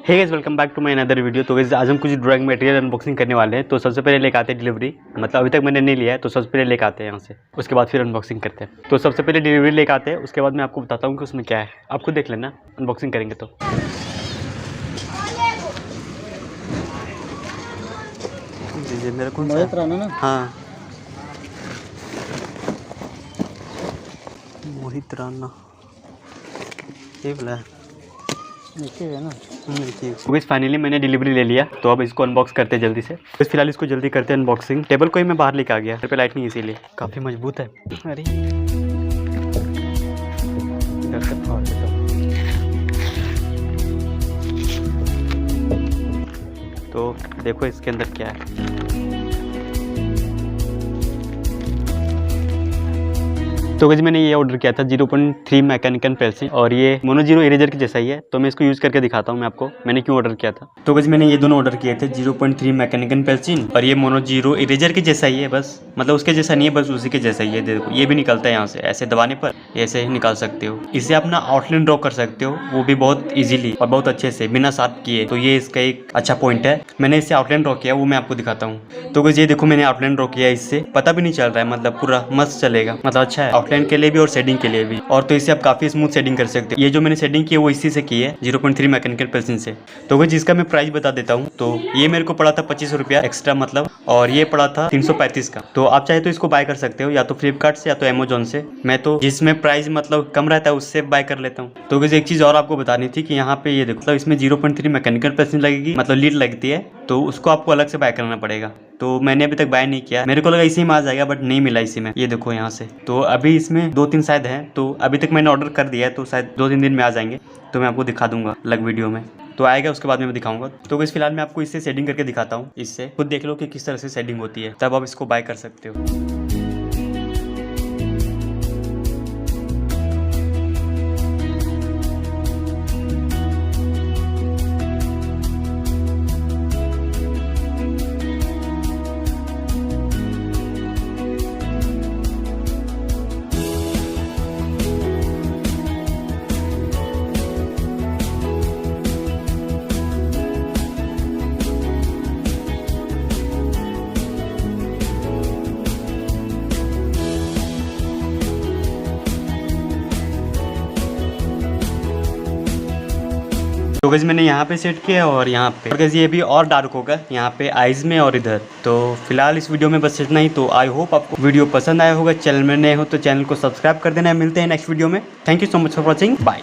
Hey guys, welcome back to my another video. तो guys आज हम कुछ ड्राइंग मटेरियल अनबॉक्सिंग करने वाले हैं। तो सबसे पहले लेकर आते हैं डिलीवरी, मतलब अभी तक मैंने नहीं लिया है तो सबसे पहले लेकर आते हैं यहाँ से, उसके बाद फिर अनबॉक्सिंग करते हैं। तो सबसे पहले डिलीवरी लेकर आते हैं, उसके बाद मैं आपको बताता हूँ कि उसमें क्या है। आप खुद देख लेना अनबॉक्सिंग करेंगे तो। मेरा कौन सा ना? हाँ, मोहित राणा ये बोला है ना। फाइनली मैंने डिलीवरी ले लिया, तो अब इसको अनबॉक्स करते हैं जल्दी से। तो फिलहाल इसको जल्दी करते हैं अनबॉक्सिंग। टेबल को ही मैं बाहर लेके आ गया, घर पे लाइट नहीं है इसीलिए। काफ़ी मजबूत है। अरे तो देखो इसके अंदर क्या है। तो गाइस मैंने ये ऑर्डर किया था 0.3 मैकेनिकल पेंसिल, और ये मोनो जीरो इरेजर के जैसा ही है। तो मैं इसको यूज़ करके दिखाता हूँ मैं आपको मैंने क्यों ऑर्डर किया था। तो गाइस मैंने ये दोनों ऑर्डर किए थे, 0.3 मैकेनिकल पेंसिल और ये मोनो जीरो इरेजर के जैसा ही है, बस मतलब उसके जैसा नहीं है, बस उसी के जैसा ही है। देखो ये भी निकलता है यहाँ से, ऐसे दबाने पर ऐसे ही निकाल सकते हो। इससे अपना आउटलाइन ड्रॉ कर सकते हो, वो भी बहुत ईजिली और बहुत अच्छे से बिना शार्प किए। तो ये इसका एक अच्छा पॉइंट है। मैंने इससे आउटलाइन ड्रॉ किया, वो मैं आपको दिखाता हूँ। तो गाइस ये देखो मैंने आउटलाइन ड्रॉ किया, इससे पता भी नहीं चल रहा है, मतलब पूरा मस्त चलेगा, मतलब अच्छा है आउटलाइन के लिए भी और शेडिंग के लिए भी। और तो इससे आप काफी स्मूथ शेडिंग कर सकते हो। ये जो मैंने शेडिंग की है वो इसी से की है, 0.3 मैकेनिकल पेंसिल से। तो गाइस जिसका मैं प्राइस बता देता हूँ। तो ये मेरे को पड़ा था 25 रुपया एक्स्ट्रा, मतलब, और ये पड़ा था 335 का। तो आप चाहे तो इसको बाय कर सकते हो, या तो फ्लिपकार्ट से या तो अमेजोन से। मैं तो जिसमें प्राइस मतलब कम रहता है उससे बाय कर लेता हूँ। तो गाइस एक चीज और आपको बतानी थी कि यहाँ पे ये देखो, मतलब इसमें 0.3 मैकेनिकल पेंसिल लगेगी, मतलब लीड लगती है, तो उसको आपको अलग से बाय करना पड़ेगा। तो मैंने अभी तक बाय नहीं किया, मेरे को लगा इसी में आ जाएगा, बट नहीं मिला इसी में। ये देखो यहाँ से, तो अभी इसमें 2-3 शायद हैं। तो अभी तक मैंने ऑर्डर कर दिया है, तो शायद 2-3 दिन में आ जाएंगे। तो मैं आपको दिखा दूंगा अलग वीडियो में, तो आएगा उसके बाद मैं दिखाऊंगा। तो इस फिलहाल मैं आपको इससे शेडिंग करके दिखाता हूँ। इससे खुद देख लो कि किस तरह से शेडिंग होती है, तब आप इसको बाय कर सकते हो। तो गाइस मैंने यहाँ पे सेट किया और यहाँ पे, और गाइस ये भी और डार्क होगा यहाँ पे आईज में और इधर। तो फिलहाल इस वीडियो में बस इतना ही। तो आई होप आपको वीडियो पसंद आया होगा। चैनल में नए हो तो चैनल को सब्सक्राइब कर देना। मिलते हैं नेक्स्ट वीडियो में। Thank you so much for watching, bye.